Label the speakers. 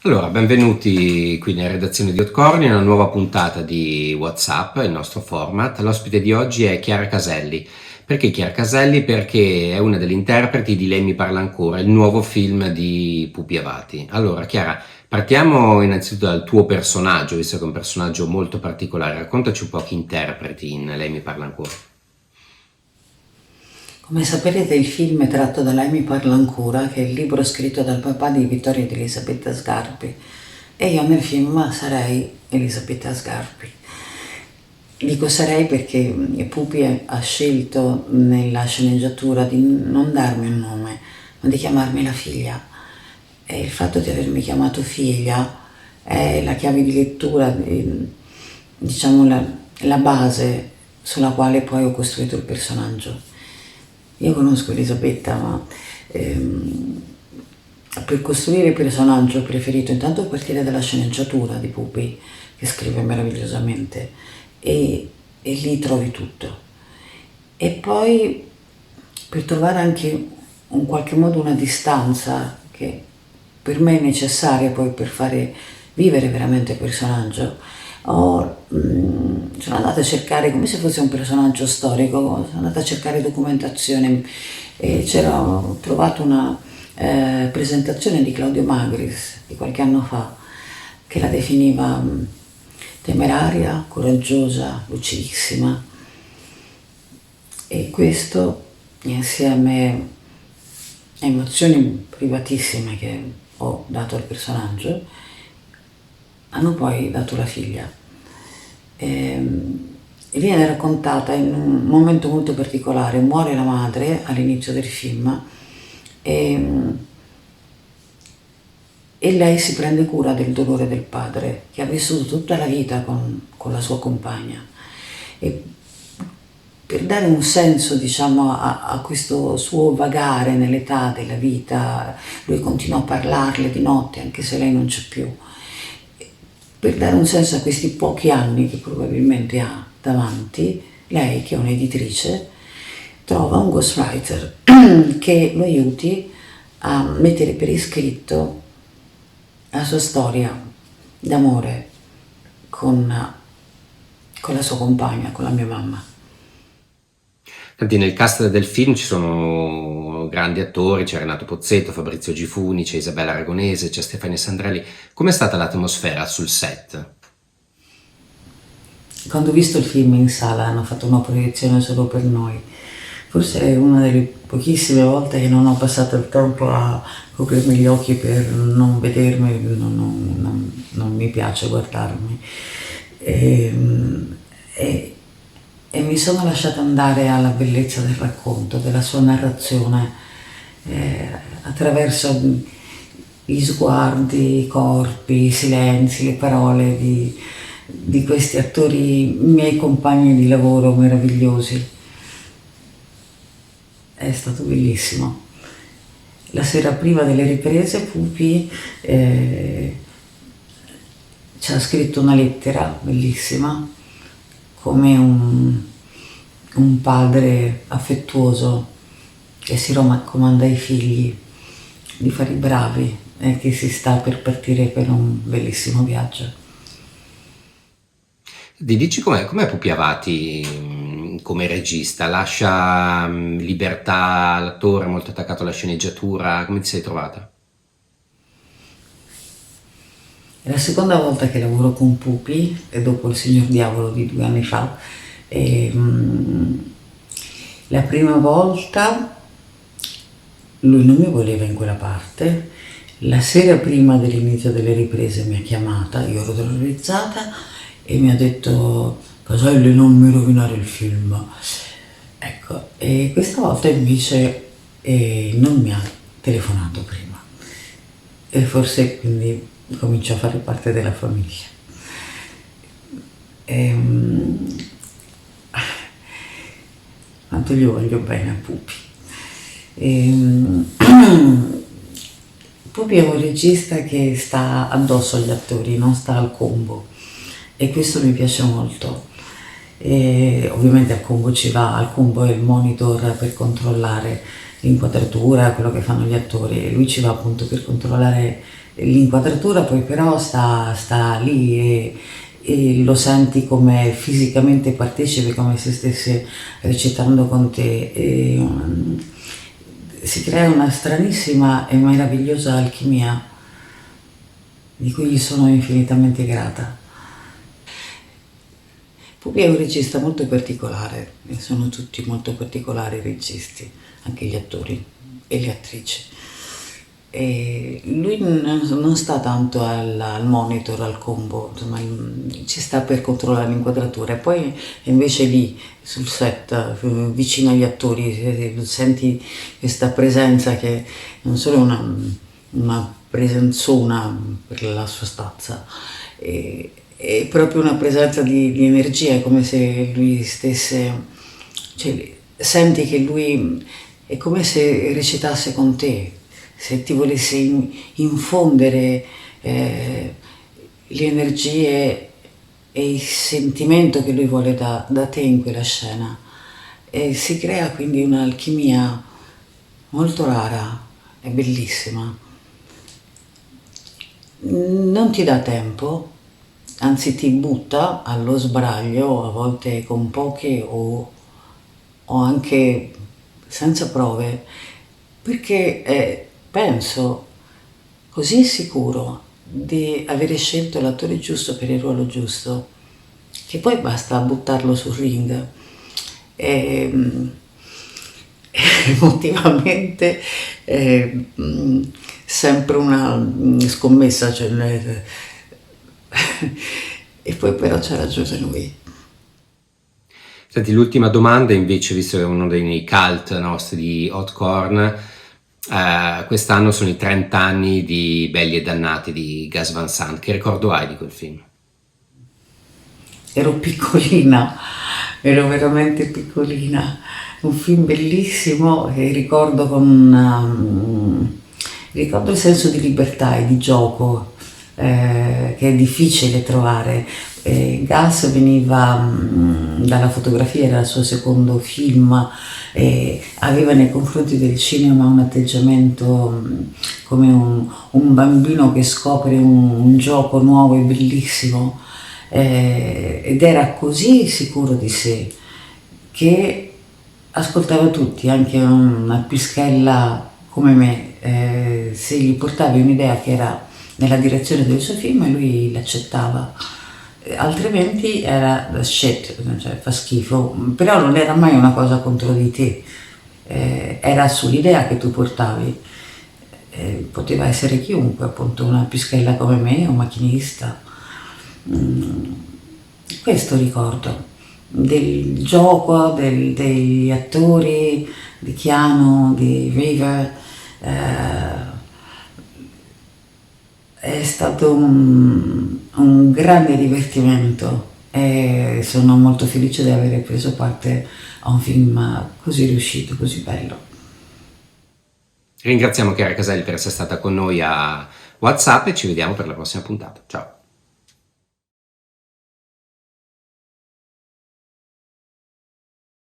Speaker 1: Allora, benvenuti qui nella redazione di Hotcorny, una nuova puntata di WhatsApp, il nostro format. L'ospite di oggi è Chiara Caselli. Perché Chiara Caselli? Perché è una delle interpreti di Lei mi parla ancora, il nuovo film di Pupi Avati. Allora, Chiara, partiamo innanzitutto dal tuo personaggio, visto che è un personaggio molto particolare. Raccontaci un po' chi interpreti in Lei mi parla ancora.
Speaker 2: Come saprete, il film è tratto da Lei mi parla ancora, che è il libro scritto dal papà di Vittorio ed Elisabetta Sgarbi, e io nel film sarei Elisabetta Sgarbi. Dico sarei perché Pupi ha scelto nella sceneggiatura di non darmi un nome, ma di chiamarmi la figlia. E il fatto di avermi chiamato figlia è la chiave di lettura, diciamo la base sulla quale poi ho costruito il personaggio. Io conosco Elisabetta, ma per costruire il personaggio ho preferito intanto partire dalla sceneggiatura di Pupi, che scrive meravigliosamente, e lì trovi tutto. E poi per trovare anche in qualche modo una distanza che per me è necessaria poi per fare vivere veramente il personaggio, sono andata a cercare, come se fosse un personaggio storico, sono andata a cercare documentazione e ho trovato una presentazione di Claudio Magris di qualche anno fa che la definiva temeraria, coraggiosa, lucidissima, e questo insieme a emozioni privatissime che ho dato al personaggio hanno poi dato la figlia. E viene raccontata in un momento molto particolare. Muore la madre all'inizio del film e lei si prende cura del dolore del padre, che ha vissuto tutta la vita con la sua compagna. E per dare un senso, diciamo, a questo suo vagare nell'età della vita, lui continua a parlarle di notte anche se lei non c'è più. Per dare un senso a questi pochi anni che probabilmente ha davanti, lei, che è un'editrice, trova un ghostwriter che lo aiuti a mettere per iscritto la sua storia d'amore con la sua compagna, con la mia mamma.
Speaker 1: Senti, nel cast del film ci sono grandi attori, c'è Renato Pozzetto, Fabrizio Gifuni, c'è Isabella Aragonese, c'è Stefania Sandrelli. Com'è stata l'atmosfera sul set?
Speaker 2: Quando ho visto il film in sala hanno fatto una proiezione solo per noi. Forse è una delle pochissime volte che non ho passato il tempo a coprirmi gli occhi per non vedermi, non mi piace guardarmi. E mi sono lasciata andare alla bellezza del racconto, della sua narrazione, attraverso gli sguardi, i corpi, i silenzi, le parole di questi attori, miei compagni di lavoro meravigliosi. È stato bellissimo. La sera prima delle riprese Pupi ci ha scritto una lettera bellissima, come un padre affettuoso che si raccomanda ai figli di fare i bravi e che si sta per partire per un bellissimo viaggio.
Speaker 1: Dici com'è Pupi Avati come regista? Lascia libertà all'attore, molto attaccato alla sceneggiatura? Come ti sei trovata?
Speaker 2: È la seconda volta che lavoro con Pupi, e dopo Il Signor Diavolo di 2 anni fa. La prima volta lui non mi voleva in quella parte. La sera prima dell'inizio delle riprese mi ha chiamata, io ero terrorizzata, e mi ha detto: Caselli, non mi rovinare il film. Ecco, e questa volta invece non mi ha telefonato prima, e forse quindi comincia a fare parte della famiglia. Quanto gli voglio bene a Pupi. Pupi è un regista che sta addosso agli attori, non sta al combo, e questo mi piace molto. Ovviamente al combo ci va, al combo è il monitor per controllare l'inquadratura, quello che fanno gli attori, e lui ci va appunto per controllare l'inquadratura poi però sta lì e lo senti come fisicamente partecipe, come se stesse recitando con te. Si crea una stranissima e meravigliosa alchimia di cui gli sono infinitamente grata. Pupi è un regista molto particolare, e sono tutti molto particolari i registi, anche gli attori e le attrici. E lui non sta tanto al monitor, al combo, insomma, ci sta per controllare l'inquadratura e poi invece lì sul set, vicino agli attori, senti questa presenza che non solo è una presenzona per la sua stazza, è proprio una presenza di energia, è come se lui stesse, cioè, senti che lui è come se recitasse con te, se ti volesse infondere le energie e il sentimento che lui vuole da te in quella scena. E si crea quindi un'alchimia molto rara e bellissima. Non ti dà tempo, anzi ti butta allo sbaraglio, a volte con poche o anche senza prove, perché penso così sicuro di avere scelto l'attore giusto per il ruolo giusto, che poi basta buttarlo sul ring. E, emotivamente sempre una scommessa, cioè, e poi però c'ha ragione lui.
Speaker 1: Senti, l'ultima domanda invece, visto che è uno dei cult nostri di Hot Corn, quest'anno sono i 30 anni di Belli e Dannati di Gus Van Sant. Che ricordo hai di quel film?
Speaker 2: Ero piccolina, ero veramente piccolina. Un film bellissimo che ricordo ricordo il senso di libertà e di gioco che è difficile trovare. Gus veniva dalla fotografia, era il suo secondo film, aveva nei confronti del cinema un atteggiamento come un bambino che scopre un gioco nuovo e bellissimo, ed era così sicuro di sé che ascoltava tutti, anche una pischella come me, se gli portavi un'idea che era nella direzione del suo film lui l'accettava, altrimenti era shit, cioè fa schifo, però non era mai una cosa contro di te, era sull'idea che tu portavi. Poteva essere chiunque, appunto una pischella come me, un macchinista. Questo ricordo del gioco, degli attori, di Keanu, di River. È stato un grande divertimento e sono molto felice di aver preso parte a un film così riuscito, così bello.
Speaker 1: Ringraziamo Chiara Caselli per essere stata con noi a WhatsApp e ci vediamo per la prossima puntata. Ciao!